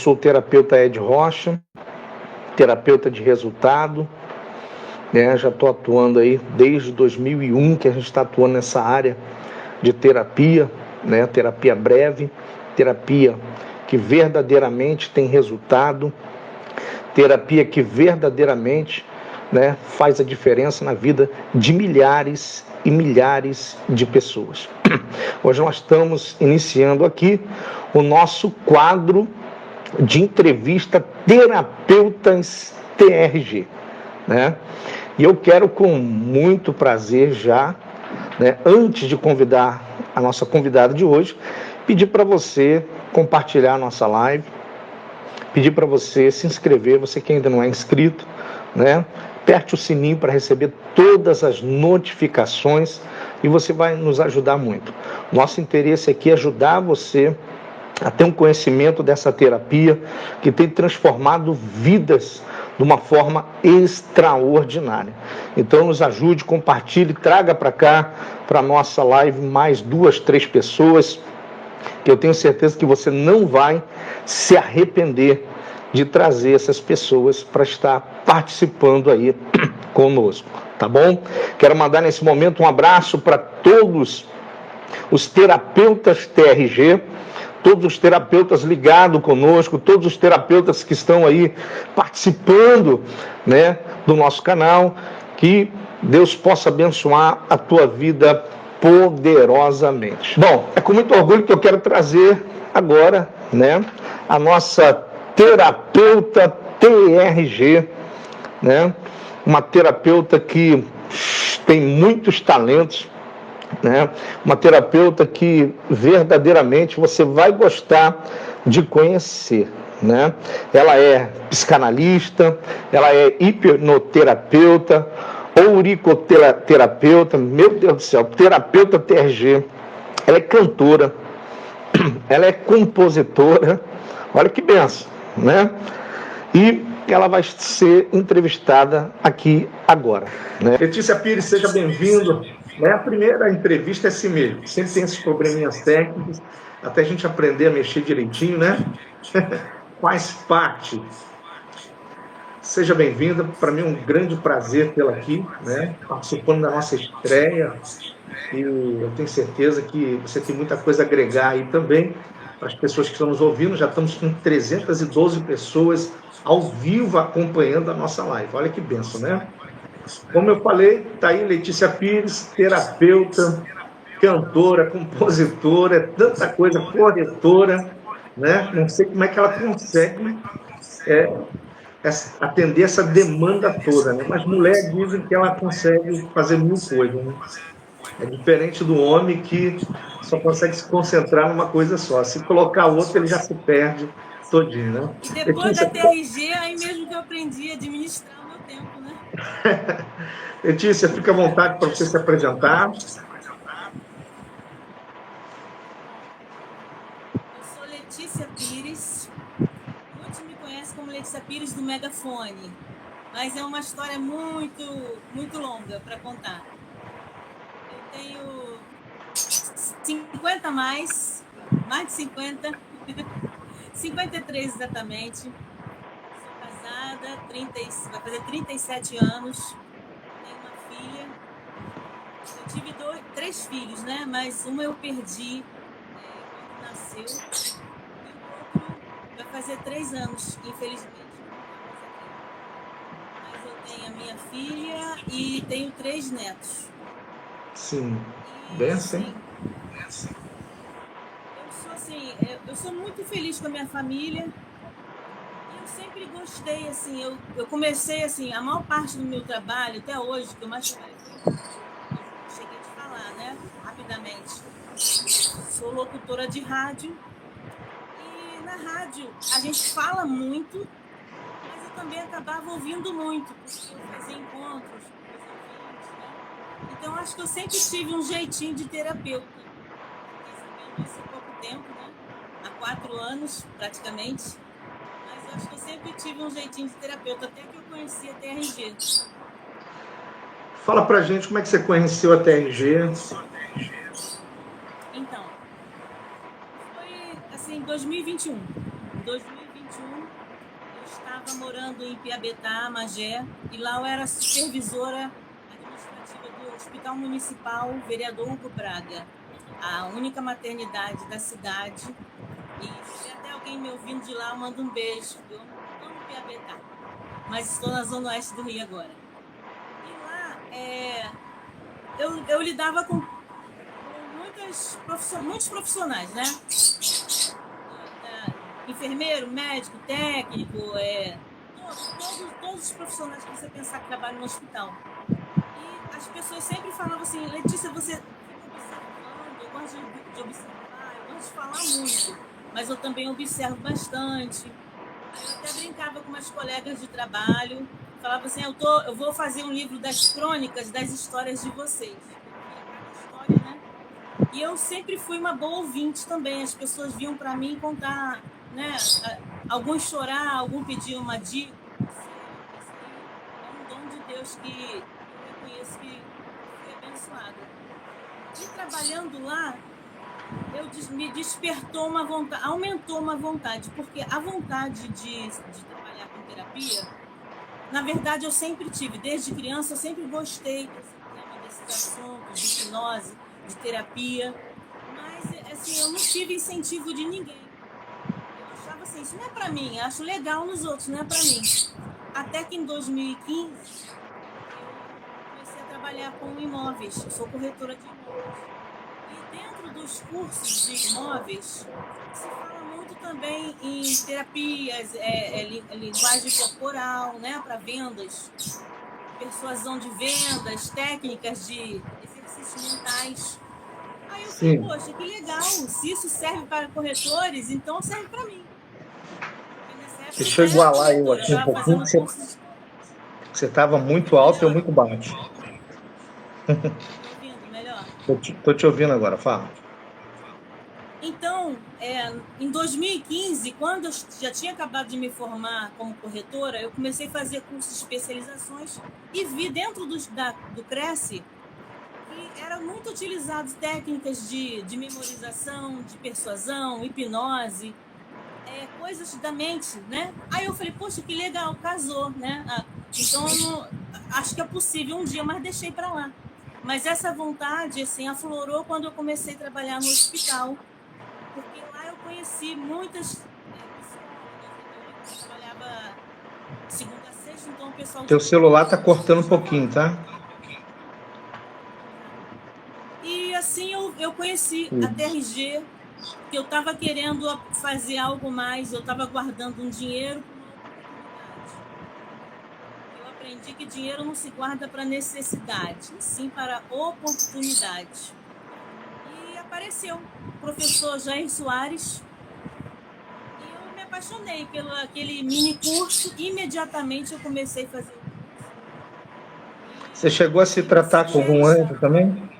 sou o terapeuta Ed Rocha, terapeuta de resultado, né? Já estou atuando aí desde 2001, que a gente está atuando nessa área de terapia, né? Terapia breve, terapia que verdadeiramente tem resultado, terapia que verdadeiramente, né, faz a diferença na vida de milhares e milhares de pessoas. Hoje nós estamos iniciando aqui o nosso quadro de entrevista Terapeutas TRG, né? E eu quero com muito prazer já, né, antes de convidar a nossa convidada de hoje, pedir para você compartilhar a nossa live, pedir para você se inscrever, você que ainda não é inscrito, né? Aperte o sininho para receber todas as notificações e você vai nos ajudar muito. Nosso interesse aqui é ajudar você a ter um conhecimento dessa terapia que tem transformado vidas de uma forma extraordinária. Então nos ajude, compartilhe, traga para cá, para a nossa live, mais 2, 3 pessoas, que eu tenho certeza que você não vai se arrepender de trazer essas pessoas para estar participando aí conosco, tá bom? Quero mandar nesse momento um abraço para todos os terapeutas TRG, todos os terapeutas ligados conosco, todos os terapeutas que estão aí participando, né, do nosso canal, que Deus possa abençoar a tua vida poderosamente. Bom, é com muito orgulho que eu quero trazer agora, né, a nossa terapeuta TRG, né, uma terapeuta que tem muitos talentos, né, uma terapeuta que verdadeiramente você vai gostar de conhecer, né? Ela é psicanalista, ela é hipnoterapeuta, auriculoterapeuta, meu Deus do céu, terapeuta TRG, ela é cantora, ela é compositora, olha que benção, né? E ela vai ser entrevistada aqui agora, né? Letícia Pires, seja bem-vindo. A primeira entrevista é assim mesmo, sempre tem esses probleminhas técnicos, até a gente aprender a mexer direitinho, né? Faz parte. Seja bem-vinda, para mim é um grande prazer tê-la aqui, né? Participando da nossa estreia, e eu tenho certeza que você tem muita coisa a agregar aí também, para as pessoas que estão nos ouvindo. Já estamos com 312 pessoas ao vivo acompanhando a nossa live, olha que benção, né? Como eu falei, está aí Letícia Pires, terapeuta, cantora, compositora, é tanta coisa, corretora, né? Não sei como é que ela consegue atender essa demanda toda, né? Mas mulher dizem que ela consegue fazer mil coisas, né? É diferente do homem que só consegue se concentrar numa coisa só. Se colocar outra, ele já se perde todinho, né? E depois da TRG, aí mesmo que eu aprendi a administrar o meu tempo, né? Letícia, fica à vontade para você se apresentar. Eu sou Letícia Pires. Muitos me conhecem como Letícia Pires do Megafone, mas é uma história muito longa para contar. Eu tenho 50 mais de 50, 53 exatamente. Sou casada, vai fazer 37 anos. Tenho uma filha. Eu tive 3 filhos, né? Mas uma eu perdi quando nasceu. E o outro vai fazer 3 anos, infelizmente. Mas eu tenho a minha filha e tenho 3 netos. Sim, bem assim. Eu sou muito feliz com a minha família. E eu sempre gostei, assim, eu comecei, assim, a maior parte do meu trabalho, até hoje, que eu mais trabalhei foi em rádio. Eu cheguei a te falar, né, rapidamente. Sou locutora de rádio. E na rádio a gente fala muito, mas eu também acabava ouvindo muito, porque eu fazia encontros com os ouvintes, né? Então acho que eu sempre tive um jeitinho de terapeuta. Fiquei sabendo isso há pouco tempo, né? Há 4 anos, praticamente. Mas eu acho que eu sempre tive um jeitinho de terapeuta, até que eu conheci a TRG. Fala pra gente como é que você conheceu a TRG. Então, foi assim, em 2021. Em 2021 estava morando em Piabetá, Magé, e lá eu era supervisora administrativa do Hospital Municipal Vereador Hugo Braga, a única maternidade da cidade. E se tiver até alguém me ouvindo de lá, eu mando um beijo. Eu amo Piabetá, mas estou na Zona Oeste do Rio agora. E lá eu lidava com muitos profissionais, né? Enfermeiro, médico, técnico, todos os profissionais que você pensar que trabalham no hospital. E as pessoas sempre falavam assim, Letícia, você fica observando, eu gosto de observar, eu gosto de falar muito, mas eu também observo bastante. Aí eu até brincava com umas colegas de trabalho, falava assim, eu vou fazer um livro das crônicas, das histórias de vocês. Cada história, né? E eu sempre fui uma boa ouvinte também, as pessoas vinham para mim contar, né? Alguns chorar, algum pedir uma dica. Isso aí é um dom de Deus que eu reconheço que fui abençoada. E trabalhando lá, me despertou uma vontade, aumentou uma vontade, porque a vontade de trabalhar com terapia, na verdade eu sempre tive, desde criança eu sempre gostei desses assuntos, de hipnose, de terapia, mas assim, eu não tive incentivo de ninguém. Eu achava assim, isso não é para mim, eu acho legal nos outros, não é para mim. Até que em 2015 eu comecei a trabalhar com imóveis, eu sou corretora de imóveis. E dentro dos cursos de imóveis se fala muito também em terapias, linguagem corporal, né, para vendas, persuasão de vendas, técnicas de exercícios mentais. Aí eu falei, poxa, que legal, se isso serve para corretores, então serve para mim. Deixa eu igualar eu aqui um pouquinho, que você estava muito alto e eu muito baixo. Ouvindo melhor? Tô te ouvindo agora, fala. Então, em 2015, quando eu já tinha acabado de me formar como corretora, eu comecei a fazer cursos de especializações e vi dentro do Cresce que eram muito utilizadas técnicas de memorização, de persuasão, hipnose, coisas da mente, né? Aí eu falei, poxa, que legal, casou, né? Então, acho que é possível um dia, mas deixei para lá. Mas essa vontade, assim, aflorou quando eu comecei a trabalhar no hospital, porque lá eu conheci muitas psicólogas, eu trabalhava segunda a sexta, então o pessoal... Teu celular tá cortando um pouquinho, tá? E assim eu conheci a TRG, que eu estava querendo fazer algo mais, eu estava guardando um dinheiro para uma oportunidade. Eu aprendi que dinheiro não se guarda para necessidade, sim para oportunidade. E apareceu o professor Jair Soares, e eu me apaixonei pelo aquele mini curso, imediatamente eu comecei a fazer o curso. Você chegou a se tratar com algum anjo também?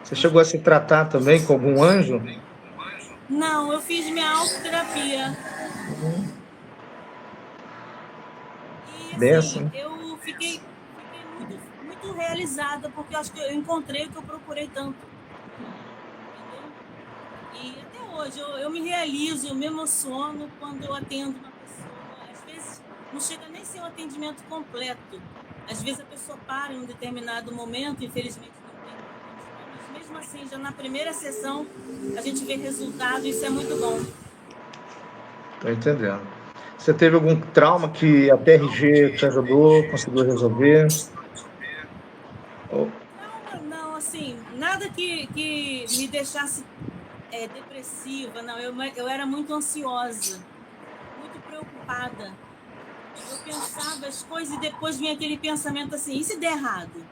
Você chegou a se tratar também com algum anjo? Não, eu fiz minha autoterapia. E assim, eu fiquei muito realizada, porque eu acho que eu encontrei o que eu procurei tanto. Entendeu? E até hoje eu me realizo, eu me emociono quando eu atendo uma pessoa. Às vezes não chega nem a ser um atendimento completo. Às vezes a pessoa para em um determinado momento, infelizmente mas mesmo assim, já na primeira sessão, a gente vê resultado, isso é muito bom. Tô entendendo. Você teve algum trauma que a TRG te ajudou, conseguiu resolver? Trauma, não, assim, nada que me deixasse depressiva, não. Eu era muito ansiosa, muito preocupada. Eu pensava as coisas e depois vinha aquele pensamento assim, e se der errado?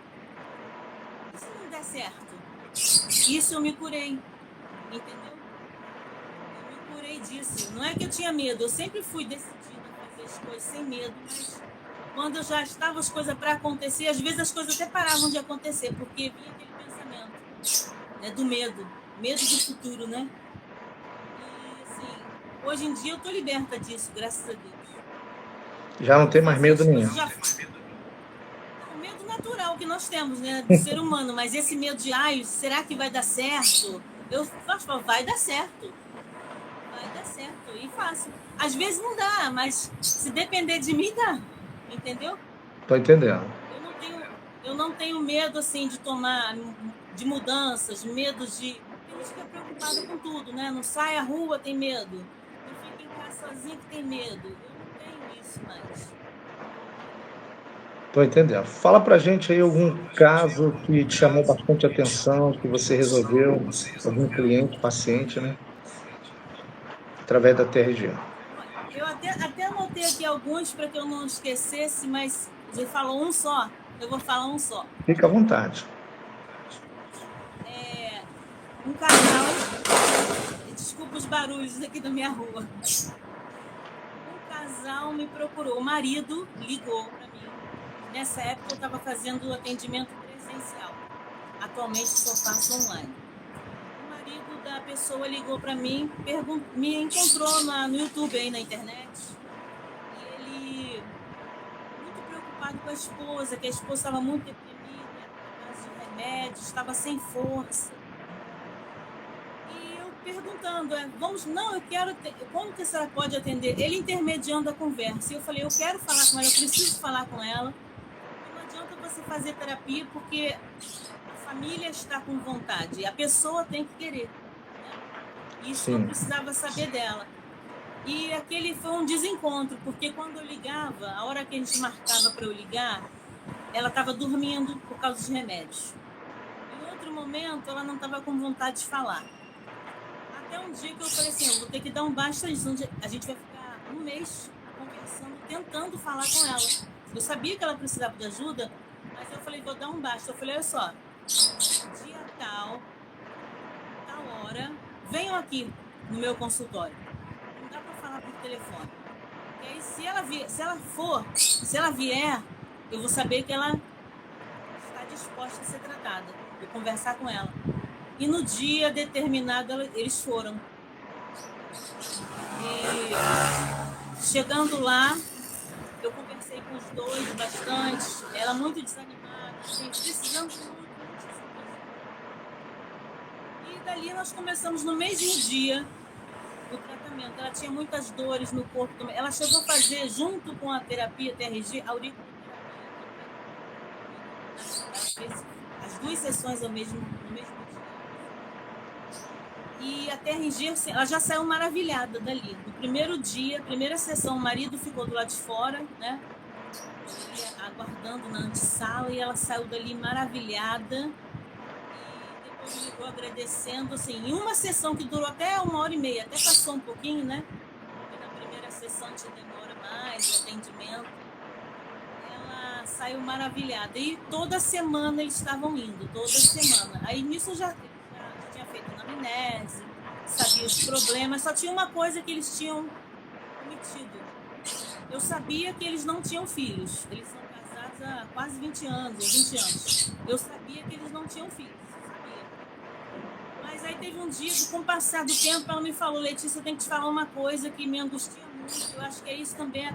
E se não der certo? Isso eu me curei, entendeu? Eu me curei disso. Não é que eu tinha medo, eu sempre fui decidida a fazer as coisas sem medo, mas quando eu já estava as coisas para acontecer, às vezes as coisas até paravam de acontecer, porque vinha aquele pensamento, né, do medo do futuro, né? E assim, hoje em dia eu tô liberta disso, graças a Deus. Já não tem mais medo nenhum. O medo natural que nós temos, né, do ser humano, mas esse medo de, será que vai dar certo? Eu falo, vai dar certo. vai dar certo e fácil. Às vezes não dá, mas se depender de mim, dá. Entendeu? Tô entendendo. Eu não tenho medo, assim, de tomar, de mudanças, medo de... Tem gente que é preocupada com tudo, né? Não sai à rua, tem medo. Não fica em casa sozinha que tem medo. Eu não tenho isso mais. Tô entendendo. Fala pra gente aí algum caso que te chamou bastante atenção, que você resolveu, algum cliente, paciente, né? Através da TRG. Eu até anotei aqui alguns para que eu não esquecesse, mas você falou um só, eu vou falar um só. Fica à vontade. Um casal, desculpa os barulhos aqui da minha rua. Um casal me procurou, o marido ligou para mim. Nessa época eu estava fazendo atendimento presencial. Atualmente só faço online. O marido da pessoa ligou para mim, me encontrou no YouTube aí na internet. E ele muito preocupado com a esposa, que a esposa estava muito deprimida, por causa de remédios, estava sem força. E eu perguntando, eu quero, como que a senhora pode atender? Ele intermediando a conversa. E eu falei, eu quero falar com ela, eu preciso falar com ela. Não adianta você fazer terapia, porque a família está com vontade, a pessoa tem que querer. Né? Isso eu precisava saber dela. E aquele foi um desencontro, porque quando eu ligava, a hora que a gente marcava para eu ligar, ela estava dormindo por causa de remédios. Em outro momento, ela não estava com vontade de falar. Até um dia que eu falei assim, eu vou ter que dar um basta, a gente vai ficar um mês conversando, tentando falar com ela. Eu sabia que ela precisava de ajuda, mas eu falei, vou dar um basta. Eu falei, olha só, dia tal hora, venham aqui no meu consultório. Não dá para falar por telefone. E aí, se ela vier, eu vou saber que ela está disposta a ser tratada. Vou conversar com ela. E no dia determinado, eles foram. E chegando lá, eu conversei com os dois bastante. Ela muito desanimada, assim, precisando muito. E dali nós começamos no mesmo dia o tratamento. Ela tinha muitas dores no corpo também. Ela chegou a fazer, junto com a terapia TRG, auriculoterapia. Ela fez as duas sessões no mesmo dia. E a TRG, ela já saiu maravilhada dali. No primeiro dia, primeira sessão, o marido ficou do lado de fora, né? Aguardando na antessala, e ela saiu dali maravilhada. E depois me ligou agradecendo, assim, em uma sessão que durou até 1h30, até passou um pouquinho, né? Porque na primeira sessão te demora mais, o atendimento. Ela saiu maravilhada. E toda semana eles estavam indo, toda semana. Aí nisso eu já tinha feito anamnese, sabia os problemas, só tinha uma coisa que eles tinham omitido. Eu sabia que eles não tinham filhos. Eles são casados há quase 20 anos. Eu sabia que eles não tinham filhos. Sabia. Mas aí teve um dia que, com o passar do tempo, ela me falou, Letícia, eu tenho que te falar uma coisa que me angustia muito. Eu acho que é isso também,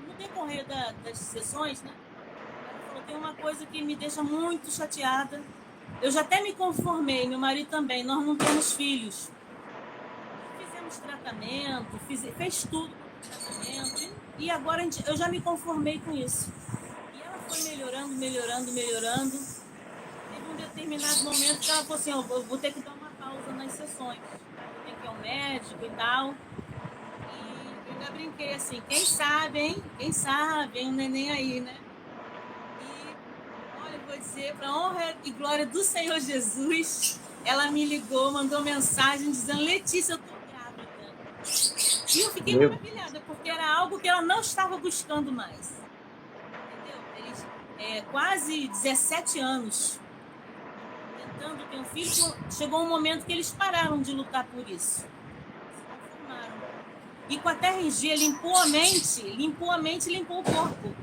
no decorrer das sessões, né? Ela falou, tem uma coisa que me deixa muito chateada. Eu já até me conformei, meu marido também, nós não temos filhos. Fizemos tratamento, fez tudo com tratamento, e agora eu já me conformei com isso. E ela foi melhorando. Teve um determinado momento que ela falou assim, eu vou ter que dar uma pausa nas sessões. Vou ter que ir ao médico e tal. E eu ainda brinquei assim, quem sabe, hein, um neném aí, né? Vou dizer, para honra e glória do Senhor Jesus, ela me ligou, mandou mensagem dizendo, Letícia, eu tô grávida. E eu fiquei maravilhada, porque era algo que ela não estava buscando mais. Entendeu? Eles, quase 17 anos tentando ter um filho, chegou um momento que eles pararam de lutar por isso. Se conformaram. E com a TRG limpou a mente, limpou o corpo.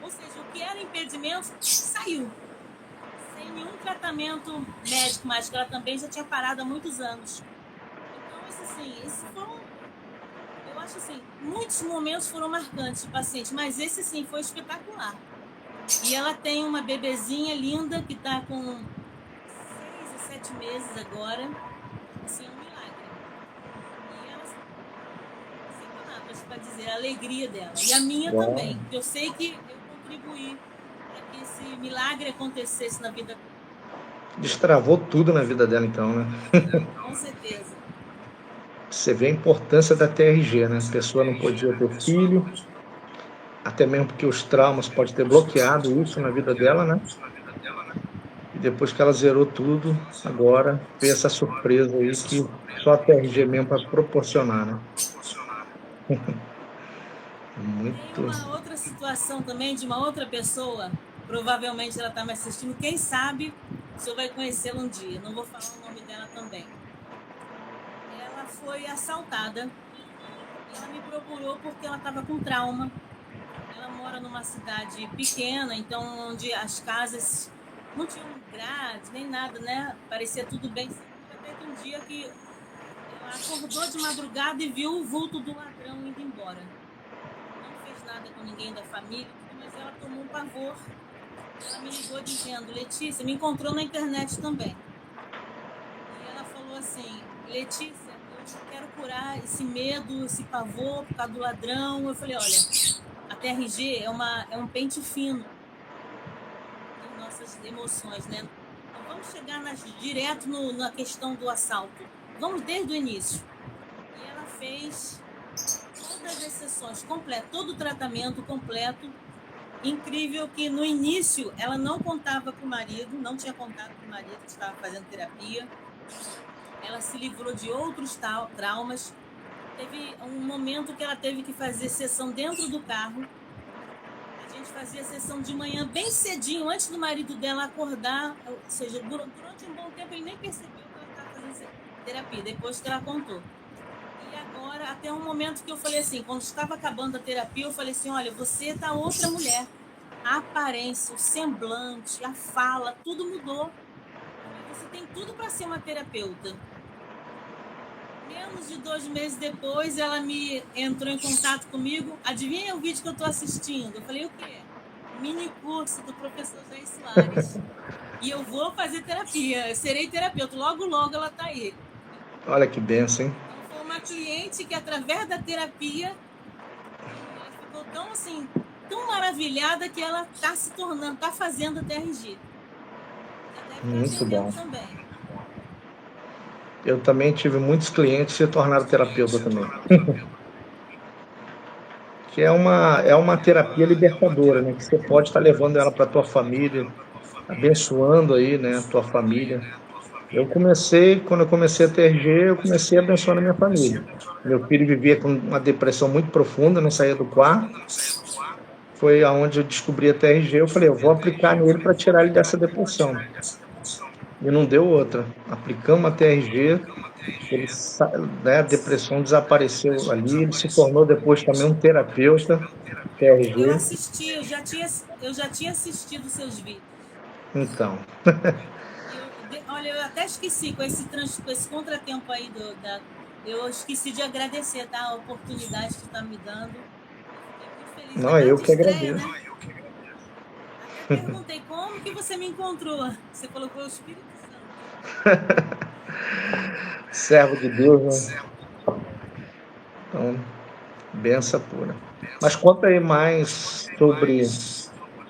Ou seja, o que era impedimento saiu. Sem nenhum tratamento médico mais, que ela também já tinha parado há muitos anos. Então, esses foram, eu acho assim, muitos momentos foram marcantes de paciente, mas esse sim foi espetacular. E ela tem uma bebezinha linda que está com 6 a 7 meses agora. Assim, é um milagre. E ela para dizer, a alegria dela. E a minha também. Eu sei que eu contribuí para que esse milagre acontecesse na vida dela. Destravou tudo na vida dela, então, né? Com certeza. Você vê a importância da TRG, né? A pessoa não podia ter filho, até mesmo porque os traumas podem ter bloqueado isso na vida dela, né? E depois que ela zerou tudo, agora veio essa surpresa aí que só a TRG mesmo para proporcionar, né? Tem uma outra situação também de uma outra pessoa, provavelmente ela está me assistindo, quem sabe o senhor vai conhecê-la um dia, não vou falar o nome dela também. Ela foi assaltada e ela me procurou porque ela estava com trauma. Ela mora numa cidade pequena, então onde as casas não tinham grades nem nada, né? Parecia tudo bem. Até que um dia que ela acordou de madrugada e viu o vulto do ladrão indo embora. Não fez nada com ninguém da família, mas ela tomou um pavor. Ela me ligou dizendo, Letícia, me encontrou na internet também. E ela falou assim, Letícia, eu quero curar esse medo, esse pavor por causa do ladrão. Eu falei, olha, a TRG é um pente fino das nossas emoções, né? Então vamos chegar direto na questão do assalto. Vamos desde o início. E ela fez todas as sessões completas, todo o tratamento completo. Incrível que no início ela não contava com o marido, não tinha contato com o marido que estava fazendo terapia. Ela se livrou de outros traumas. Teve um momento que ela teve que fazer sessão dentro do carro. A gente fazia sessão de manhã bem cedinho, antes do marido dela acordar. Ou seja, durante um bom tempo ele nem percebeu que ela estava fazendo terapia, depois que ela contou. E agora, até um momento que eu falei assim, quando estava acabando a terapia, eu falei assim, olha, você tá outra mulher. A aparência, o semblante, a fala, tudo mudou. Você tem tudo para ser uma terapeuta. Menos de 2 meses depois, ela me entrou em contato comigo. Adivinha o vídeo que eu estou assistindo? Eu falei, o quê? Mini curso do professor Jair Soares. E eu vou fazer terapia, eu serei terapeuta. Logo, logo ela está aí. Olha que benção, hein? Então, foi uma cliente que, através da terapia, ela ficou tão assim, tão maravilhada que ela está se tornando, está fazendo a TRG. Muito bom. Também. Eu também tive muitos clientes que se tornaram terapeuta também. Que é uma terapia libertadora, né? Que você pode estar levando ela para a tua família, abençoando aí, né, a tua família. Quando eu comecei a TRG, eu comecei abençoando a minha família. Meu filho vivia com uma depressão muito profunda, não saía do quarto. Foi aonde eu descobri a TRG, eu falei, eu vou aplicar nele para tirar ele dessa depressão. E não deu outra. Aplicamos a TRG, a depressão desapareceu ali, ele se tornou depois também um terapeuta, TRG. Eu assisti, eu já tinha assistido seus vídeos. Então. Olha, eu até esqueci com esse contratempo aí eu esqueci de agradecer, tá? A oportunidade que tu tá me dando. Fiquei muito feliz. Não, eu que agradeço. Né? Até perguntei como que você me encontrou. Você colocou o Espírito Santo. Servo de Deus, né? Então, benção pura. Mas conta aí mais sobre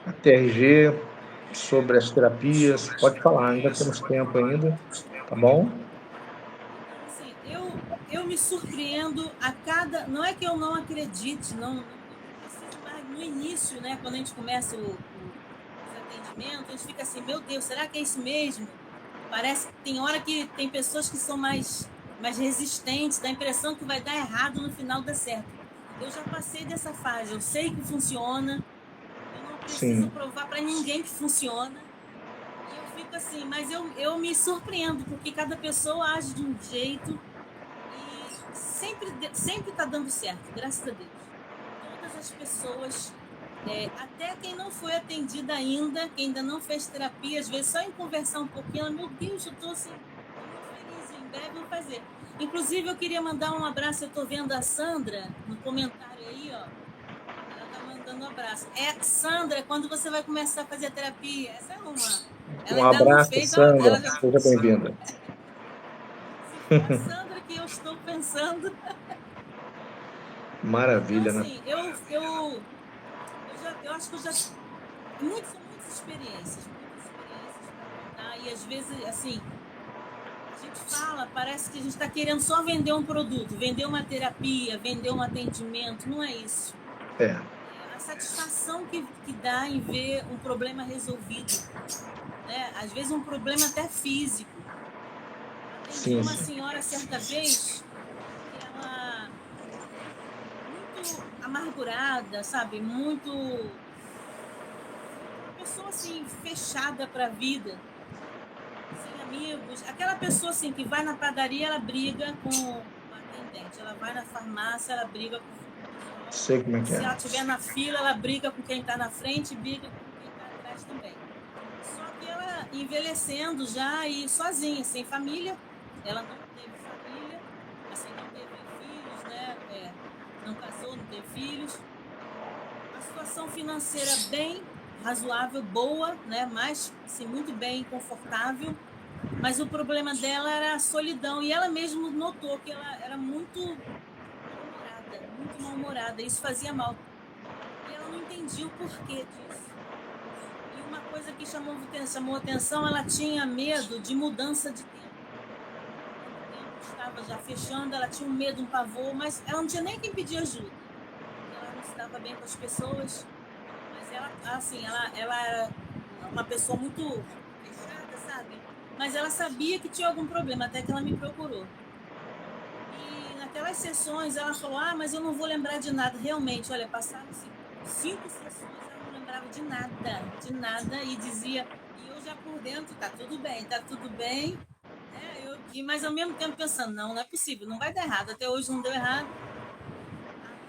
a TRG, sobre as terapias. Pode falar, ainda temos tempo ainda, tá bom? Assim, eu me surpreendo a cada... Não é que eu não acredite, não preciso mais no início, né? Quando a gente começa os atendimentos, a gente fica assim, meu Deus, será que é isso mesmo? Parece que tem hora que tem pessoas que são mais resistentes, dá a impressão que vai dar errado, no final dá certo. Eu já passei dessa fase, eu sei que funciona, eu não preciso provar para ninguém que funciona. E eu fico assim, mas eu me surpreendo, porque cada pessoa age de um jeito e sempre tá dando certo, graças a Deus. Todas as pessoas, até quem não foi atendida ainda, quem ainda não fez terapia, às vezes só em conversar um pouquinho, ela, meu Deus, eu tô assim, muito feliz, em breve eu vou fazer. Inclusive, eu queria mandar um abraço, eu tô vendo a Sandra no comentário aí, ó. Ela tá mandando um abraço. Sandra, quando você vai começar a fazer a terapia? Essa é uma. Um abraço, Sandra, seja bem-vinda. Se for a Sandra que eu estou pensando... Maravilha, Então, né? assim, eu acho que eu já. São muitas experiências para contar. E às vezes, assim, a gente fala, parece que a gente está querendo só vender um produto, vender uma terapia, vender um atendimento. Não é isso. É, É a satisfação que dá em ver um problema resolvido, né? Às vezes um problema até físico. Atendi sim, uma sim. senhora certa vez que ela muito amargurada, sabe? Muito uma pessoa assim fechada para a vida, sem amigos. Aquela pessoa assim que vai na padaria, ela briga com o atendente. Ela vai na farmácia, ela briga com o pessoal. Sei como é que Se é. ela estiver na fila, ela briga com quem está na frente e briga com quem está atrás também. Só que ela envelhecendo já e sozinha, sem família, ela não teve família, assim, não teve filhos, né? Não casou, não teve filhos. A situação financeira bem razoável, boa, né? Mas, assim, muito bem, confortável. Mas o problema dela era a solidão. E ela mesma notou que ela era muito mal-humorada, muito mal-humorada. Isso fazia mal. E ela não entendia o porquê disso. E uma coisa que chamou atenção, ela tinha medo de mudança de tempo. O tempo estava já fechando, ela tinha um medo, um pavor, mas ela não tinha nem quem pedir ajuda. Ela não se dava bem com as pessoas, mas ela, assim, ela era uma pessoa muito fechada, sabe? Mas ela sabia que tinha algum problema, até que ela me procurou. E naquelas sessões ela falou: Ah, mas eu não vou lembrar de nada. Realmente, olha, passaram-se 5 sessões, ela não lembrava de nada, e dizia, e eu já por dentro, tá tudo bem. Né? Mas ao mesmo tempo pensando: não é possível, não vai dar errado. Até hoje não deu errado.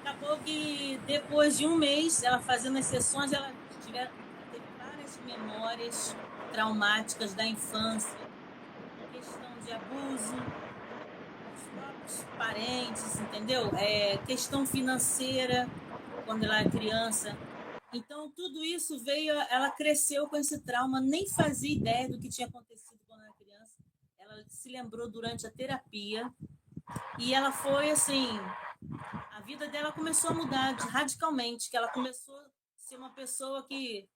Acabou que depois de um mês, ela fazendo as sessões, ela teve várias memórias traumáticas da infância, questão de abuso dos próprios parentes, entendeu? Questão financeira, quando ela era criança. Então, tudo isso veio, ela cresceu com esse trauma, nem fazia ideia do que tinha acontecido quando era criança. Ela se lembrou durante a terapia e ela foi assim, a vida dela começou a mudar radicalmente, que ela começou a ser uma pessoa que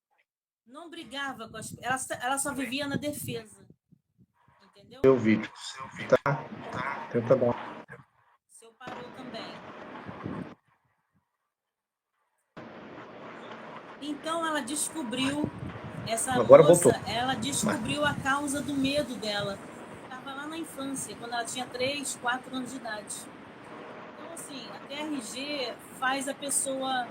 não brigava com as... ela só vivia na defesa, entendeu? Seu vídeo, tá? Tenta dar. O seu parou também. Então ela descobriu, essa Agora voltou. moça, ela descobriu a causa do medo dela. Estava lá na infância, quando ela tinha 3, 4 anos de idade. Então, assim, a TRG faz a pessoa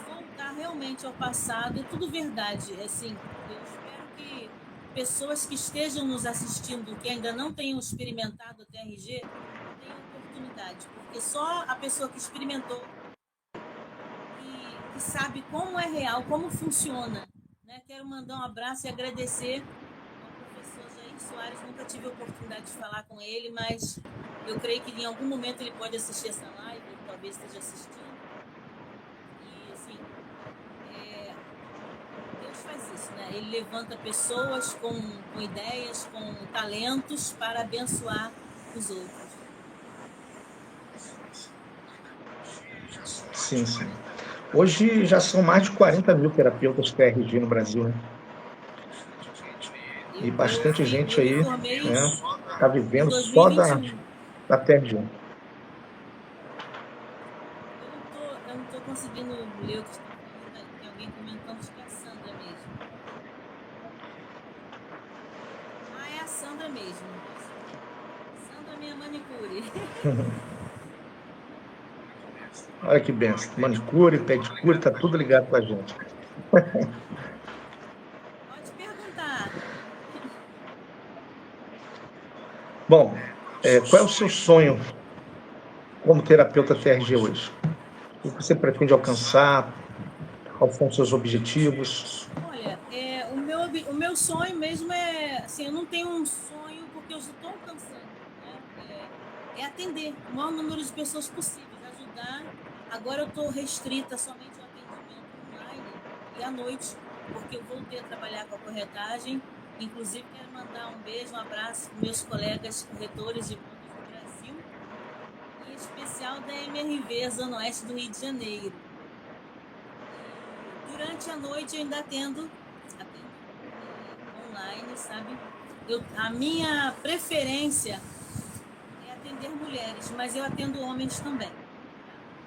voltar realmente ao passado. É tudo verdade. Assim, eu espero que pessoas que estejam nos assistindo, que ainda não tenham experimentado a TRG, tenham oportunidade. Porque só a pessoa que experimentou que sabe como é real, como funciona. Né? Quero mandar um abraço e agradecer ao professor Jair Soares. Nunca tive a oportunidade de falar com ele, mas eu creio que em algum momento ele pode assistir essa live, ou talvez esteja assistindo. E, assim, Deus faz isso, né? Ele levanta pessoas com ideias, com talentos para abençoar os outros. Sim, sim. Hoje já são mais de 40 mil terapeutas TRG no Brasil, né? E bastante gente Eu me aí, formei né, tá em vivendo só 2021. da TRG. Eu não tô conseguindo ler o que estão falando. Tem alguém comentando, acho que é a Sandra mesmo. Ah, é a Sandra mesmo. Sandra, minha manicure. Olha que benção. Manicure, pedicure, tá tudo ligado com a gente. Pode perguntar. Bom, qual é o seu sonho como terapeuta TRG hoje? O que você pretende alcançar? Quais são os seus objetivos? Olha, o meu sonho mesmo assim, eu não tenho um sonho porque eu já estou alcançando, né? É atender o maior número de pessoas possíveis, ajudar. Agora eu estou restrita somente ao atendimento online e à noite, porque eu voltei a trabalhar com a corretagem. Inclusive, quero mandar um beijo, um abraço para meus colegas corretores de imóveis do Brasil. E especial da MRV, Zona Oeste do Rio de Janeiro. Durante a noite eu ainda atendo online, sabe? A minha preferência é atender mulheres, mas eu atendo homens também.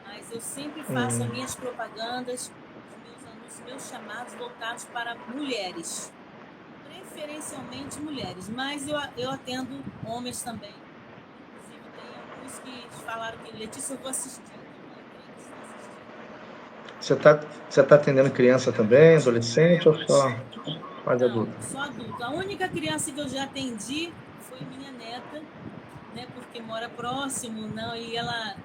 Mas eu sempre faço as minhas propagandas, os meus chamados voltados para mulheres. Preferencialmente mulheres, mas eu atendo homens também. Inclusive tem alguns que falaram que Letícia, eu vou assistir. Você tá atendendo criança também, adolescente ou só fase Não, adulta? só adulto. A única criança que eu já atendi foi minha neta, né? Porque mora próximo, não, e ela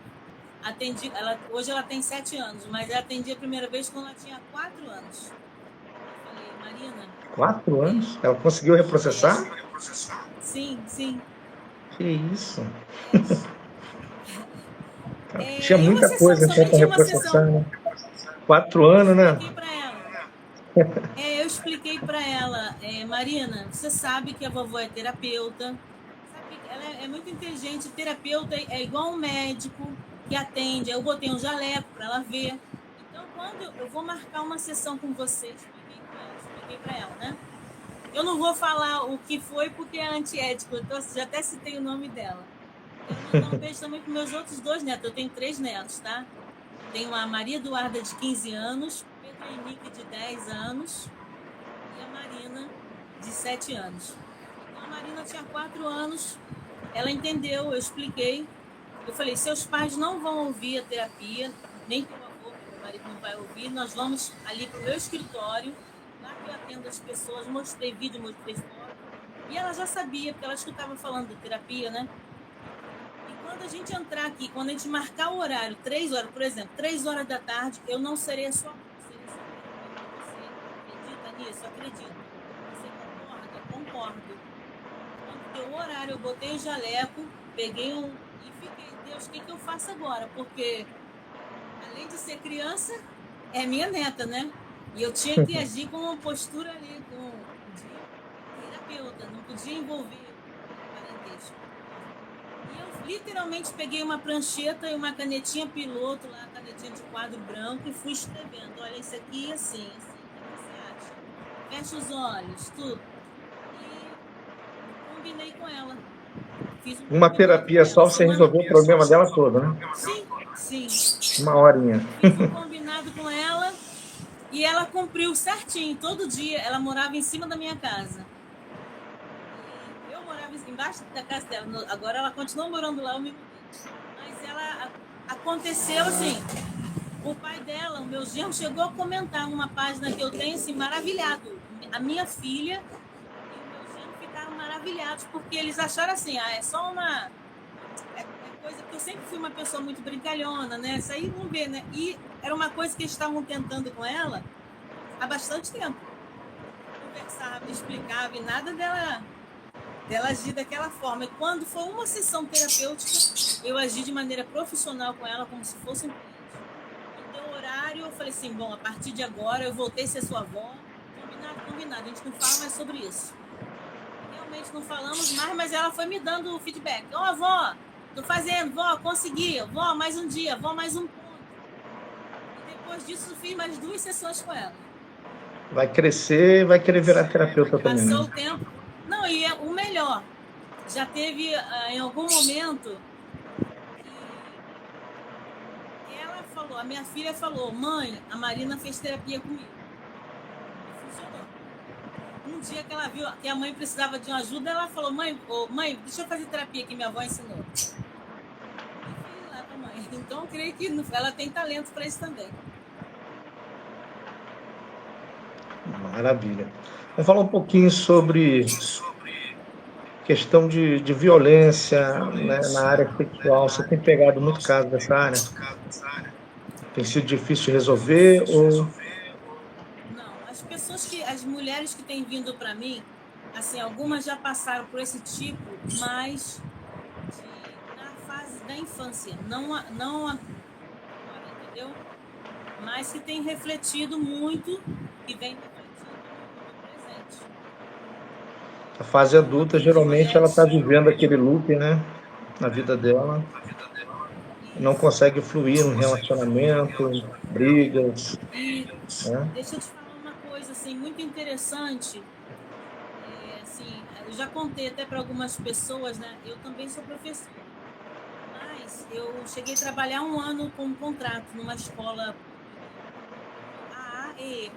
atendi, hoje ela tem 7 anos, mas eu atendi a primeira vez quando ela tinha 4 anos. Eu falei, Marina. 4 anos? Ela conseguiu reprocessar? Sim, sim. Que isso? Tinha Uma muita sessão, coisa então para somente uma reprocessar, sessão. né? 4 anos, Eu né? expliquei para ela. Eu expliquei para ela, Marina, você sabe que a vovó é terapeuta, sabe que ela é muito inteligente, terapeuta é igual um médico que atende. Eu botei um jaleco para ela ver. Então, quando eu vou marcar uma sessão com você, expliquei para ela, né? Eu não vou falar o que foi porque é antiético, então já até citei o nome dela. Quero mandar um beijo também para meus outros 2 netos. Eu tenho 3 netos, tá? Tenho a Maria Eduarda, de 15 anos, Pedro Henrique, de 10 anos, e a Marina, de 7 anos. Então, a Marina tinha 4 anos, ela entendeu, eu expliquei. Eu falei, seus pais não vão ouvir a terapia, nem teu avô, meu marido não vai ouvir, nós vamos ali para o meu escritório, lá que eu atendo as pessoas, mostrei vídeo, mostrei foto, e ela já sabia, porque ela escutava falando de terapia, né? Quando a gente entrar aqui, quando a gente marcar o horário, 3 horas, por exemplo, 3 horas da tarde, eu não serei a sua mãe, serei sua terapeuta. Você acredita nisso? Acredito. Você concorda? Concordo. Quando deu o horário, eu botei o jaleco, peguei e fiquei, Deus, o que eu faço agora? Porque, além de ser criança, é minha neta, né? E eu tinha que agir com uma postura ali, de terapeuta, não podia envolver parentesco. E eu literalmente peguei uma prancheta e uma canetinha piloto, lá, canetinha de quadro branco, e fui escrevendo. Olha, isso aqui assim, o que você acha? Fecha os olhos, tudo. E combinei com ela. Fiz Uma terapia só, você resolveu o problema dela todo, né? Sim. Uma horinha. Fiz um combinado com ela e ela cumpriu certinho. Todo dia ela morava em cima da minha casa. Eu morava embaixo da casa dela. Agora ela continua morando lá, eu me mudei. Mas ela aconteceu assim. O pai dela, o meu genro, chegou a comentar numa página que eu tenho, assim, maravilhado. A minha filha e o meu genro ficaram maravilhados, porque eles acharam assim, é só uma... coisa que eu sempre fui uma pessoa muito brincalhona, né? Isso aí vão ver, né? E era uma coisa que eles estavam tentando com ela há bastante tempo. Conversava, explicava e nada dela agir daquela forma. E quando foi uma sessão terapêutica, eu agi de maneira profissional com ela, como se fosse um cliente. Deu horário, eu falei assim, bom, a partir de agora eu voltei a ser sua avó. Combinado, a gente não fala mais sobre isso. Realmente não falamos mais, mas ela foi me dando o feedback. Ó, avó, tô fazendo, vó, consegui, vó, mais um dia, vó, mais um ponto. E depois disso, fiz mais 2 sessões com ela. Vai crescer, vai querer virar terapeuta também. Passou o tempo. Não, e o melhor, já teve em algum momento que ela falou, a minha filha falou, mãe, a Marina fez terapia comigo. E funcionou. Um dia que ela viu que a mãe precisava de uma ajuda, ela falou, mãe, deixa eu fazer terapia que minha avó ensinou. E fiz lá com a mãe. Então, eu creio que ela tem talento para isso também. Maravilha. Vamos falar um pouquinho sobre questão de violência, né, na área sexual. Você tem pegado muito caso dessa área? Tem sido difícil de resolver ou... Não, as mulheres que têm vindo para mim, assim, algumas já passaram por esse tipo, mas na fase da infância, não agora, entendeu? Mas que tem refletido muito e vem refletindo no presente. A fase adulta, geralmente, ela está vivendo aquele loop, né, na vida dela. não consegue fluir no relacionamento, brigas, E né? deixa eu te falar uma coisa assim, muito interessante. Assim, eu já contei até para algumas pessoas, né? Eu também sou professora, mas eu cheguei a trabalhar um ano com um contrato numa escola AAE,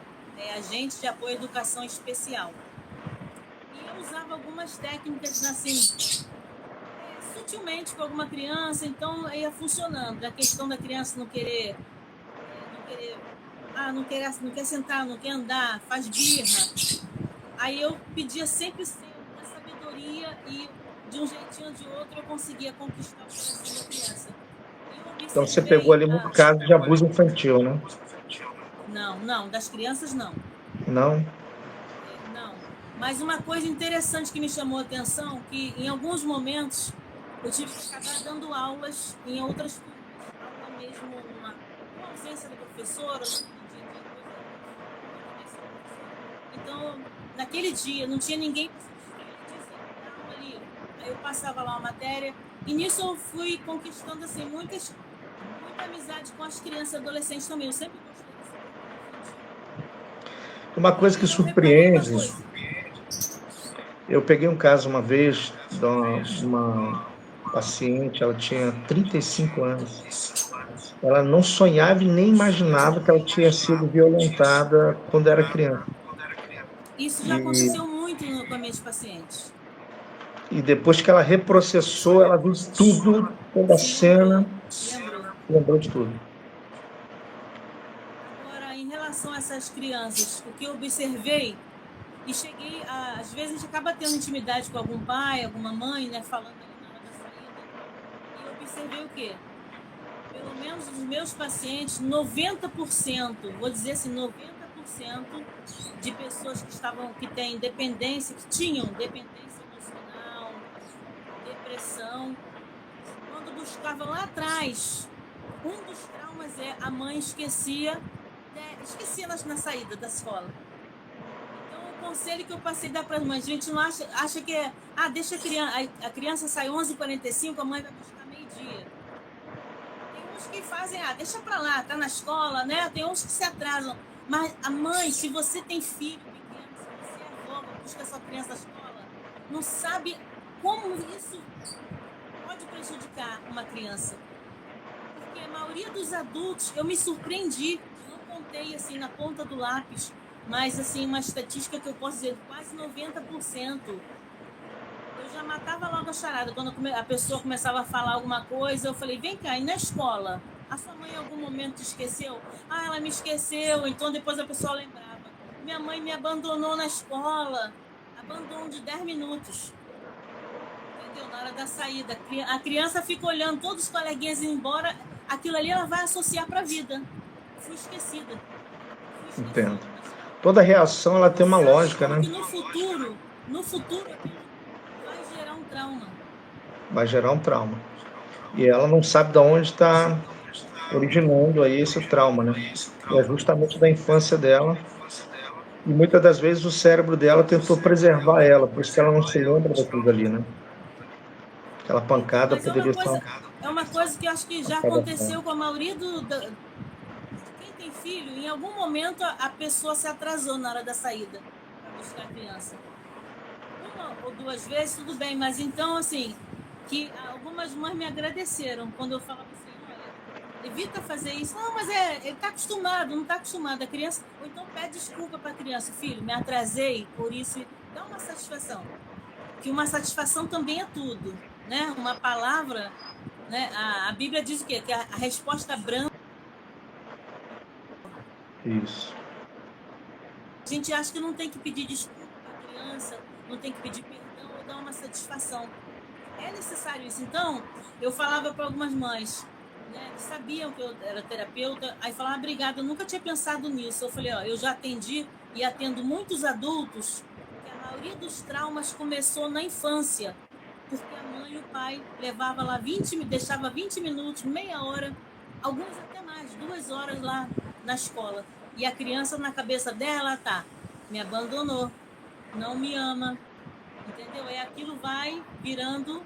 Agente de Apoio à Educação Especial. E eu usava algumas técnicas assim, sutilmente com alguma criança, então ia funcionando. A questão da criança não querer, não quer sentar, não quer andar, faz birra. Aí eu pedia sempre na sabedoria e de um jeitinho ou de outro eu conseguia conquistar o coração da criança. E eu Então você pegou observei ali muito caso de abuso infantil, né? Não, das crianças não. Não? Não. Mas uma coisa interessante que me chamou a atenção, que em alguns momentos eu tive que acabar dando aulas em outras turmas. Aula mesmo, uma ausência da professora, então, naquele dia, não tinha ninguém para substituir, aula ali. Aí eu passava lá uma matéria, e nisso eu fui conquistando assim, muita amizade com as crianças e adolescentes também. Eu sempre gostei desse infantil. Uma coisa que E eu reparei uma surpreende, coisa. eu peguei um caso uma vez de uma paciente, ela tinha 35 anos. Ela não sonhava e nem imaginava que ela tinha sido violentada quando era criança. Isso já E, aconteceu muito com as minhas pacientes. e depois que ela reprocessou, ela viu tudo, toda a Se lembrou, cena, lembrou. lembrou de tudo. Agora, em relação a essas crianças, o que eu observei e cheguei a, às vezes a gente acaba tendo intimidade com algum pai, alguma mãe, né, falando ali na hora da saída, e eu observei o quê? Pelo menos dos meus pacientes, 90%, vou dizer assim, 90% de pessoas que têm dependência, que tinham dependência emocional, depressão, quando buscava lá atrás, um dos traumas é a mãe esquecia na saída da escola. Então, o conselho que eu passei dá para as mães, a gente não acha que é, deixa a criança sai 11h45, a mãe vai buscar meio-dia. Tem uns que fazem, deixa para lá, tá na escola, né? Tem uns que se atrasam. Mas a mãe, se você tem filho pequeno, se você é avó, busca sua criança na escola, não sabe como isso pode prejudicar uma criança. Porque a maioria dos adultos, eu me surpreendi, não contei assim na ponta do lápis, mas assim, uma estatística que eu posso dizer, quase 90%. Eu já matava logo a charada. Quando a pessoa começava a falar alguma coisa, eu falei, vem cá, e na escola? A sua mãe em algum momento te esqueceu? Ela me esqueceu. Então depois a pessoa lembrava. Minha mãe me abandonou na escola. Abandono de 10 minutos. Entendeu? Na hora da saída. A criança fica olhando todos os coleguinhas indo embora. Aquilo ali ela vai associar para a vida. Fui esquecida. Entendo. Toda reação ela tem uma lógica, né? Porque no futuro vai gerar um trauma. Vai gerar um trauma. E ela não sabe de onde está originando aí esse trauma, né? E é justamente da infância dela. E muitas das vezes o cérebro dela tentou preservar ela, por isso que ela não se lembra daquilo ali, né? Aquela Então, pancada mas poderia ser é uma coisa que eu acho que já aconteceu com a maioria de quem tem filho. Em algum momento a pessoa se atrasou na hora da saída para buscar a criança. Uma ou duas vezes, tudo bem, mas então, assim, que algumas mães me agradeceram quando eu falava assim, olha, evita fazer isso. Não, mas ele está acostumado, não está acostumado. A criança, ou então pede desculpa para a criança, filho, me atrasei por isso. Dá uma satisfação. Que uma satisfação também é tudo, né? Uma palavra, né? A Bíblia diz o quê? Que a resposta branda. isso. A gente acha que não tem que pedir desculpa para a criança, não tem que pedir perdão ou dar uma satisfação. É necessário isso. Então, eu falava para algumas mães, né, que sabiam que eu era terapeuta, aí falavam, obrigada, eu nunca tinha pensado nisso. Eu falei, eu já atendi e atendo muitos adultos que a maioria dos traumas começou na infância, porque a mãe e o pai levava lá deixava 20 minutos, meia hora, alguns até mais, 2 horas lá na escola. E a criança na cabeça dela me abandonou, não me ama, entendeu? E aquilo vai virando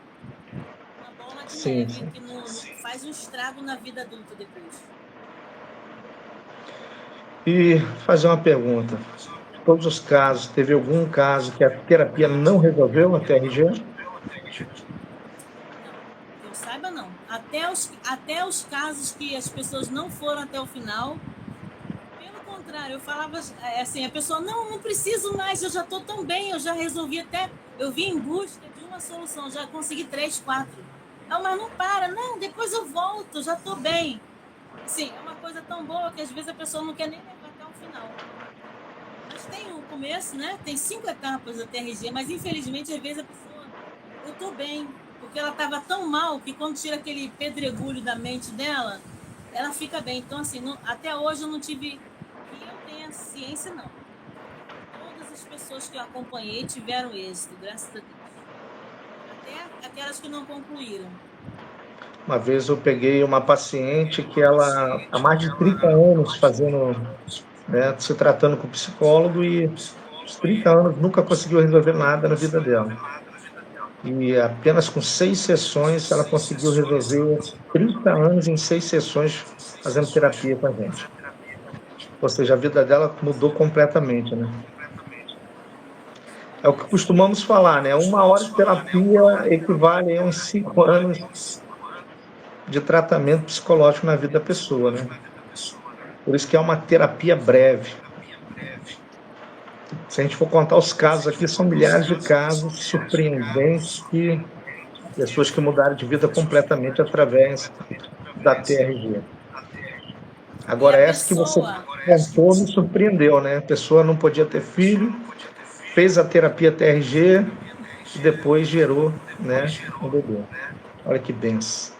uma bola bola de Sim, neve sim. que faz um estrago na vida adulta depois. E fazer uma pergunta. De todos os casos, teve algum caso que a terapia não resolveu a TRG? Não, que eu saiba não. Até os casos que as pessoas não foram até o final, pelo contrário, eu falava assim, a pessoa, não preciso mais, eu já estou tão bem, eu já resolvi até, eu vim em busca de uma solução, já consegui 3, 4. Não, mas não para, não, depois eu volto, já estou bem. Assim, é uma coisa tão boa que às vezes a pessoa não quer nem levar até o final. Mas tem o começo, né? Tem 5 etapas da TRG, mas infelizmente às vezes a pessoa, eu estou bem, porque ela estava tão mal que quando tira aquele pedregulho da mente dela, ela fica bem. Então, assim, até hoje eu não tive, que eu tenha ciência, não. Todas as pessoas que eu acompanhei tiveram êxito, graças a Deus. Até aquelas que não concluíram. Uma vez eu peguei uma paciente que ela há mais de 30 anos fazendo, né, se tratando com psicólogo e aos 30 anos nunca conseguiu resolver nada na vida dela. E apenas com 6 sessões ela conseguiu resolver 30 anos em 6 sessões fazendo terapia com a gente. Ou seja, a vida dela mudou completamente, né? É o que costumamos falar, né? 1 hora de terapia equivale a uns 5 anos de tratamento psicológico na vida da pessoa, né? Por isso que é uma terapia breve. Se a gente for contar os casos aqui, são milhares de casos surpreendentes que pessoas que mudaram de vida completamente através da TRG. E a Agora, essa que você pessoa, contou me surpreendeu, né? A pessoa não podia ter filho, fez a terapia TRG e depois gerou, né, um bebê. Olha que benção.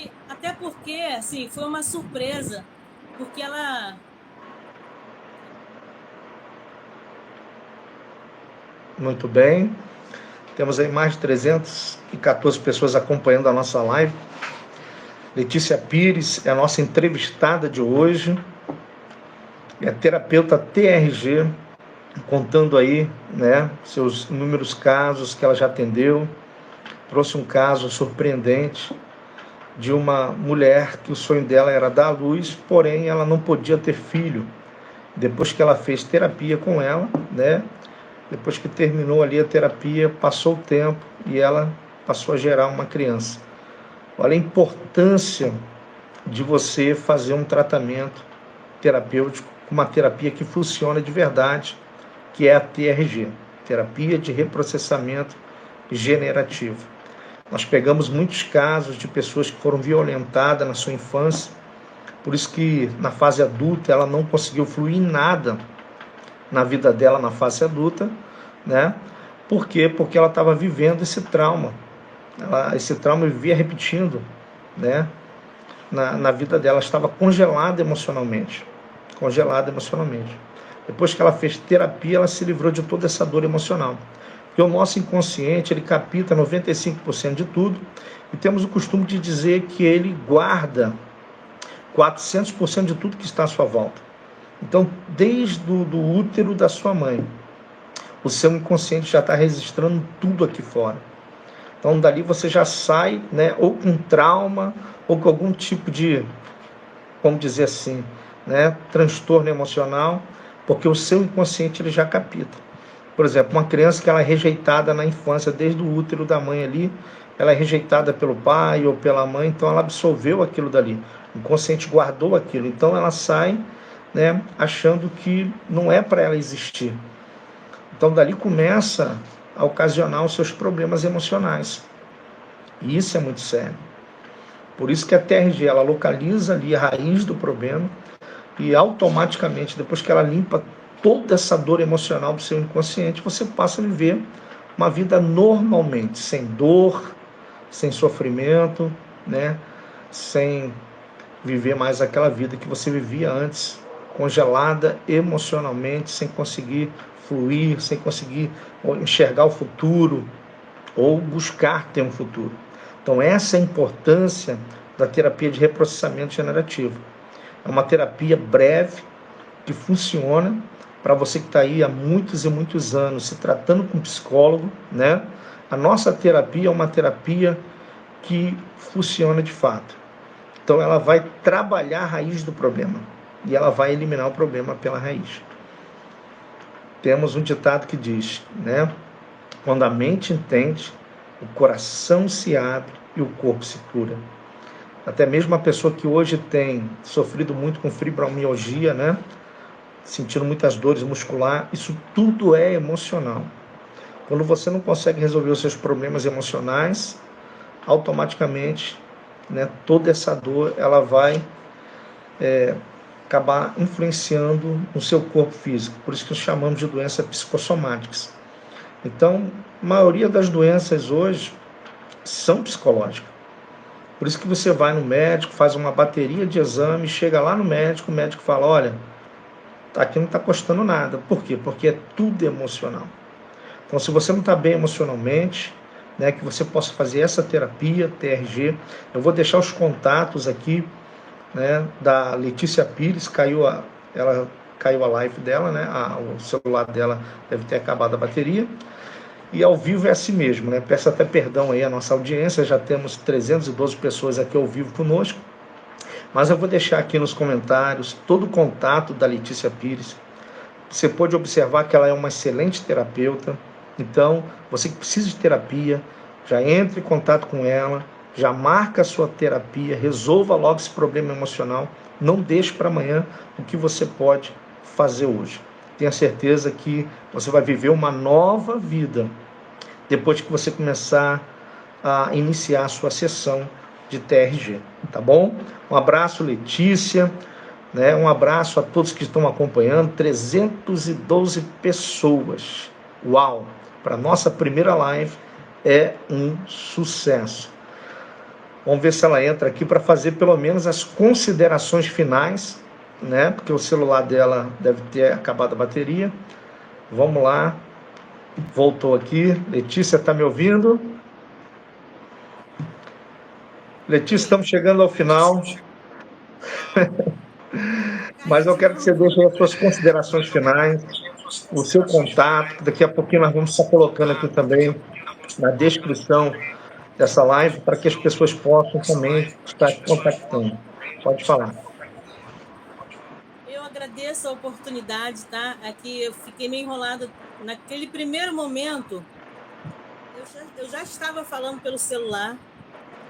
também, até porque, assim, foi uma surpresa, porque ela. Muito bem. Temos aí mais de 314 pessoas acompanhando a nossa live. Letícia Pires é a nossa entrevistada de hoje. É terapeuta TRG, contando aí, né, seus inúmeros casos que ela já atendeu. Trouxe um caso surpreendente de uma mulher que o sonho dela era dar à luz, porém ela não podia ter filho. Depois que ela fez terapia com ela, né, depois que terminou ali a terapia, passou o tempo e ela passou a gerar uma criança. Olha a importância de você fazer um tratamento terapêutico, uma terapia que funciona de verdade, que é a TRG, Terapia de Reprocessamento Generativo. Nós pegamos muitos casos de pessoas que foram violentadas na sua infância, por isso que na fase adulta ela não conseguiu fluir em nada na vida dela na fase adulta, né? Por quê? Porque ela estava vivendo esse trauma. Esse trauma vivia repetindo, né? Na vida dela, ela estava congelada emocionalmente. Congelada emocionalmente. Depois que ela fez terapia, ela se livrou de toda essa dor emocional. Porque o nosso inconsciente, ele capta 95% de tudo, e temos o costume de dizer que ele guarda 400% de tudo que está à sua volta. Então, desde o útero da sua mãe, o seu inconsciente já está registrando tudo aqui fora. Então, dali você já sai, né, ou com trauma, ou com algum tipo de, vamos dizer assim, né, transtorno emocional, porque o seu inconsciente ele já capta. Por exemplo, uma criança que ela é rejeitada na infância, desde o útero da mãe ali, ela é rejeitada pelo pai ou pela mãe, então ela absorveu aquilo dali. O inconsciente guardou aquilo, então ela sai, né, achando que não é para ela existir. Então, dali começa a ocasionar os seus problemas emocionais. E isso é muito sério. Por isso que a TRG, ela localiza ali a raiz do problema e automaticamente, depois que ela limpa toda essa dor emocional do seu inconsciente, você passa a viver uma vida normalmente, sem dor, sem sofrimento, né? Sem viver mais aquela vida que você vivia antes, congelada emocionalmente, sem conseguir fluir, sem conseguir enxergar o futuro ou buscar ter um futuro. Então essa é a importância da terapia de reprocessamento generativo. É uma terapia breve que funciona para você que está aí há muitos e muitos anos se tratando com um psicólogo, né? A nossa terapia é uma terapia que funciona de fato. Então ela vai trabalhar a raiz do problema e ela vai eliminar o problema pela raiz. Temos um ditado que diz, né? Quando a mente entende, o coração se abre e o corpo se cura. Até mesmo a pessoa que hoje tem sofrido muito com fibromialgia, né? Sentindo muitas dores musculares, isso tudo é emocional. Quando você não consegue resolver os seus problemas emocionais, automaticamente, né, toda essa dor ela vai acabar influenciando no seu corpo físico. Por isso que chamamos de doenças psicossomáticas. Então, a maioria das doenças hoje são psicológicas. Por isso que você vai no médico, faz uma bateria de exames, chega lá no médico, o médico fala, olha, aqui não está custando nada. Por quê? Porque é tudo emocional. Então, se você não está bem emocionalmente, né, que você possa fazer essa terapia, TRG, eu vou deixar os contatos aqui, né, da Letícia Pires, ela caiu a live dela, né, o celular dela deve ter acabado a bateria, e ao vivo é assim mesmo, né, peço até perdão aí à nossa audiência, já temos 312 pessoas aqui ao vivo conosco, mas eu vou deixar aqui nos comentários todo o contato da Letícia Pires. Você pode observar que ela é uma excelente terapeuta. Então, você que precisa de terapia, já entre em contato com ela, já marca a sua terapia, resolva logo esse problema emocional, não deixe para amanhã o que você pode fazer hoje. Tenha certeza que você vai viver uma nova vida depois que você começar a iniciar a sua sessão de TRG, tá bom? Um abraço, Letícia, né? Um abraço a todos que estão acompanhando, 312 pessoas. Uau! Para nossa primeira live é um sucesso. Vamos ver se ela entra aqui para fazer pelo menos as considerações finais, né? Porque o celular dela deve ter acabado a bateria. Vamos lá. Voltou aqui. Letícia, está me ouvindo? Letícia, estamos chegando ao final. Mas eu quero que você deixe aí as suas considerações finais, o seu contato, que daqui a pouquinho nós vamos estar colocando aqui também na descrição dessa live, para que as pessoas possam também estar te contactando. Pode falar. Eu agradeço a oportunidade, tá? Aqui eu fiquei meio enrolada. Naquele primeiro momento, eu já estava falando pelo celular,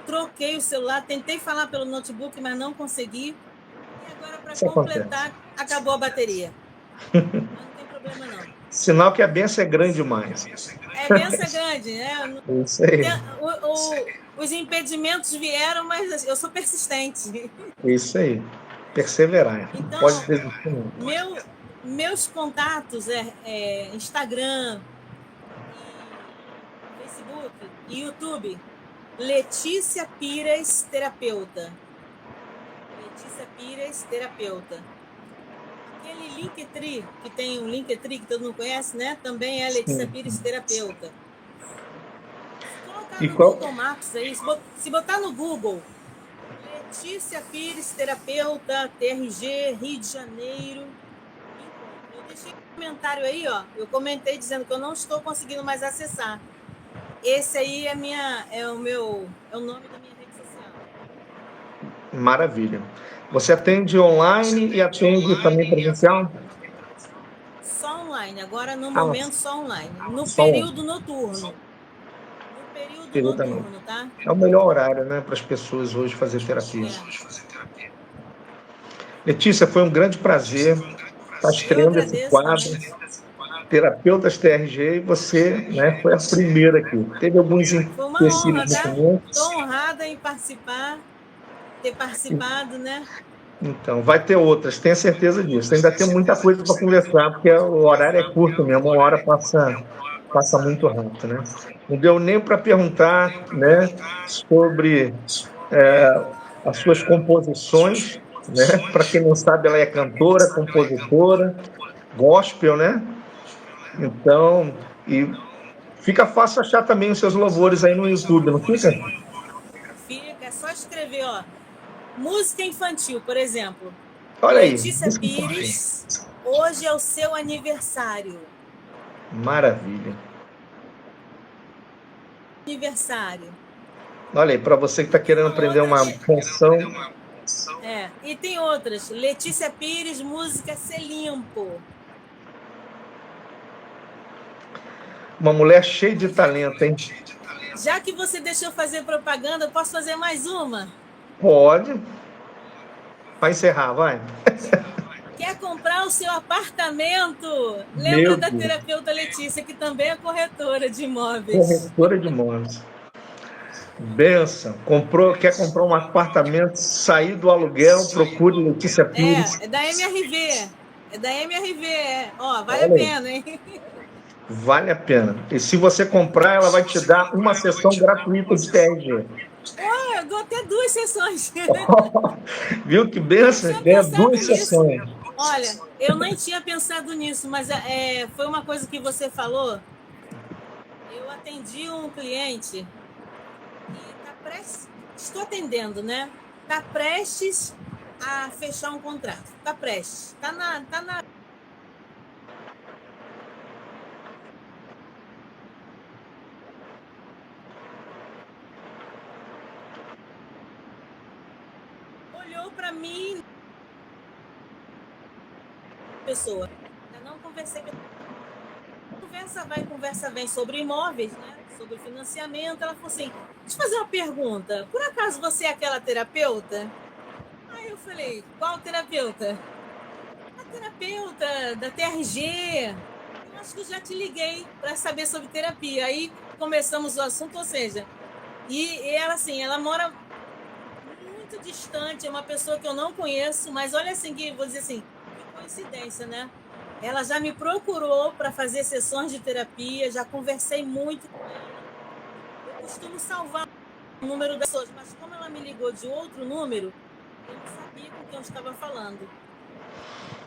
troquei o celular, tentei falar pelo notebook, mas não consegui. E agora, para completar, acabou a bateria. Mas não tem problema, não. Sinal que a benção é grande demais. É, benção é grande, né? Isso aí. Os impedimentos vieram, mas eu sou persistente. Isso aí. Perseverar. Então, pode desistir. Meus contatos é Instagram, Facebook e YouTube. Letícia Pires, terapeuta. Letícia Pires, terapeuta. Aquele Linktree, que tem um Linktree que todo mundo conhece, né? Também é Letícia Pires, terapeuta. Se colocar no Google Maps aí, se botar no Google, Letícia Pires, terapeuta, TRG, Rio de Janeiro. Eu deixei um comentário aí, ó. Eu comentei dizendo que eu não estou conseguindo mais acessar. Esse aí é o nome da minha rede social. Maravilha. Você atende online e atende também presencial? Só online. Agora, no momento, só online. No período noturno. Tá? É o melhor horário, né, para as pessoas hoje fazer terapia. Letícia, foi um grande prazer estar estreando esse quadro. Terapeutas TRG, e você, né, foi a primeira aqui. Teve alguns empecilhos no começo. Estou honrada em ter participado, né? Então, vai ter outras, tenha certeza disso. Ainda tem muita coisa para conversar, porque o horário é curto mesmo, uma hora passa muito rápido, né? Não deu nem para perguntar, né, sobre as suas composições, né? Para quem não sabe, ela é cantora, compositora, gospel, né? Então, e fica fácil achar também os seus louvores aí no YouTube, não fica? Fica, é só escrever, ó. Música infantil, por exemplo. Olha aí. Letícia Pires, hoje é o seu aniversário. Maravilha. aniversário. Olha aí, para você que está querendo aprender uma canção. E tem outras. Letícia Pires, música Ser Limpo. Uma mulher cheia de talento, hein? Já que você deixou fazer propaganda, eu posso fazer mais uma? Pode. Vai encerrar, vai. Quer comprar o seu apartamento? Lembra da terapeuta Letícia, que também é corretora de imóveis. Corretora de imóveis. Benção. Quer comprar um apartamento, sair do aluguel, procure Letícia Pires. É da MRV. É da MRV. Ó, vale a pena, hein? Vale a pena. E se você comprar, ela vai te dar uma sessão gratuita de TRG. Eu dou até 2 sessões. Viu que benção? Ganha 2 sessões. Olha, eu nem tinha pensado nisso, mas foi uma coisa que você falou. Eu atendi um cliente e tá prestes... Estou atendendo, né? Tá prestes a fechar um contrato. Tá prestes. Tá na... Olhou para mim, pessoa. Ainda não conversei. Conversa vem sobre imóveis, né? Sobre financiamento. Ela falou assim: deixa eu fazer uma pergunta. Por acaso você é aquela terapeuta? Aí eu falei: qual terapeuta? A terapeuta da TRG. Eu acho que eu já te liguei para saber sobre terapia. Aí começamos o assunto, ou seja, e ela assim, ela mora muito distante, é uma pessoa que eu não conheço, mas olha assim, que vou dizer assim, que coincidência, né? Ela já me procurou para fazer sessões de terapia, já conversei muito com ela. Eu costumo salvar o número das pessoas, mas como ela me ligou de outro número, eu não sabia com quem eu estava falando.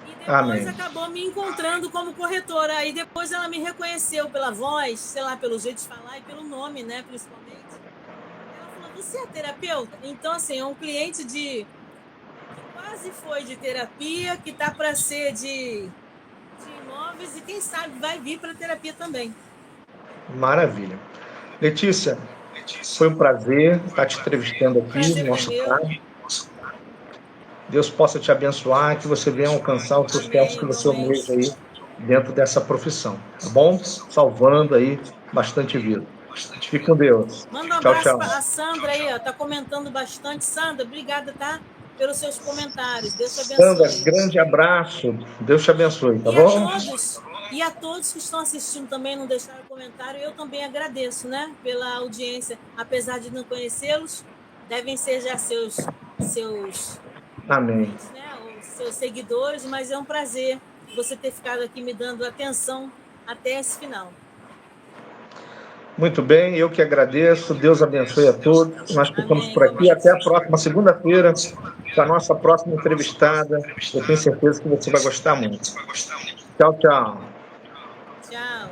E depois acabou me encontrando como corretora. Aí depois ela me reconheceu pela voz, sei lá, pelo jeito de falar e pelo nome, né, principalmente. Você é terapeuta? Então, assim, é um cliente que quase foi de terapia, que está para ser de imóveis e quem sabe vai vir para terapia também. Maravilha. Letícia, foi um prazer estar te entrevistando aqui no nosso canal. Deus possa te abençoar, que você venha alcançar o sucesso que você almeja aí dentro dessa profissão, tá bom? Salvando aí bastante vida. Fique com Deus. Manda um abraço para a Sandra aí, ó, tá comentando bastante. Sandra, obrigada, tá? Pelos seus comentários. Deus te abençoe. Sandra, grande abraço. Deus te abençoe, tá bom? E a todos que estão assistindo também, não deixaram comentário, eu também agradeço, né? Pela audiência. Apesar de não conhecê-los, devem ser já seus amém. Né? Os seus seguidores, mas é um prazer você ter ficado aqui me dando atenção até esse final. Muito bem, eu que agradeço. Deus abençoe a todos. Nós ficamos por aqui. Até a próxima segunda-feira, com a nossa próxima entrevistada. Eu tenho certeza que você vai gostar muito. Tchau, tchau. Tchau.